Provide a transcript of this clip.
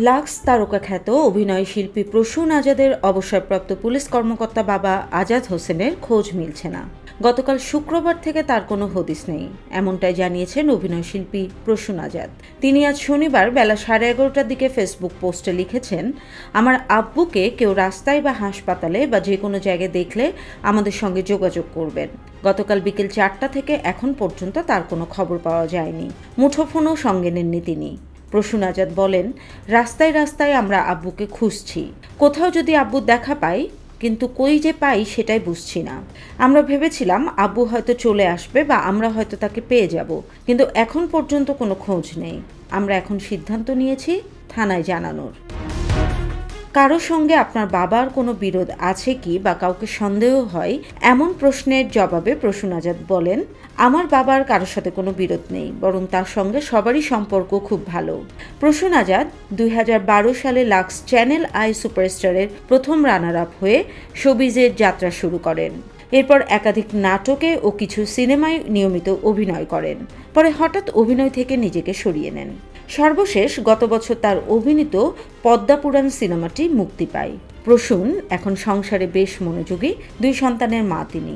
Lux তারকা খ্যাত অভিনয় শিল্পী প্রসূন আজাদের অবসরপ্রাপ্ত পুলিশ কর্মকর্তা বাবা আজাদ হোসেনের খোঁজ মিলছে না। গতকাল শুক্রবার থেকে তার কোনো হদিস নেই, এমনটাই জানিয়েছেন অভিনয় শিল্পী প্রসূন আজাদ। তিনি আজ শনিবার বেলা 11:30টার দিকে ফেসবুক পোস্টে লিখেছেন, আমার আব্বুকে কেউ রাস্তায় বা হাসপাতালে বা যে কোনো জায়গায় দেখলে আমাদের সঙ্গে যোগাযোগ করবেন। গতকাল বিকেল 4টা থেকে এখন পর্যন্ত তার কোনো খবর পাওয়া যায়নি, মুঠোফোনও সঙ্গে নেননি তিনি। প্রসূন আজাদ বলেন, রাস্তায় রাস্তায় আমরা আব্বুকে খুঁজছি, কোথাও যদি আব্বুর দেখা পাই, কিন্তু কই যে পাই সেটাই বুঝছি না। আমরা ভেবেছিলাম আব্বু হয়তো চলে আসবে বা আমরা হয়তো তাকে পেয়ে যাব, কিন্তু এখন পর্যন্ত কোনো খোঁজ নেই। আমরা এখন সিদ্ধান্ত নিয়েছি থানায় জানানোর। কারো সঙ্গে আপনার বাবার কোনো বিরোধ আছে কি বা কাউকে সন্দেহ হয়, এমন প্রশ্নের জবাবে প্রসূন আজাদ বলেন, আমার বাবার কারোর সাথে কোনো বিরোধ নেই, বরং তার সঙ্গে সবারই সম্পর্ক খুব ভালো। প্রসূন আজাদ 2012 সালে লাক্স চ্যানেল আই সুপারস্টারের প্রথম রানার আপ হয়ে শোবিজের যাত্রা শুরু করেন। এরপর একাধিক নাটকে ও কিছু সিনেমায় নিয়মিত অভিনয় করেন, পরে হঠাৎ অভিনয় থেকে নিজেকে সরিয়ে নেন। সর্বশেষ গত বছর তার অভিনীত পদ্মাপুরাণ সিনেমাটি মুক্তি পায়। প্রসূন এখন সংসারে বেশ মনোযোগী, 2 সন্তানের মা তিনি।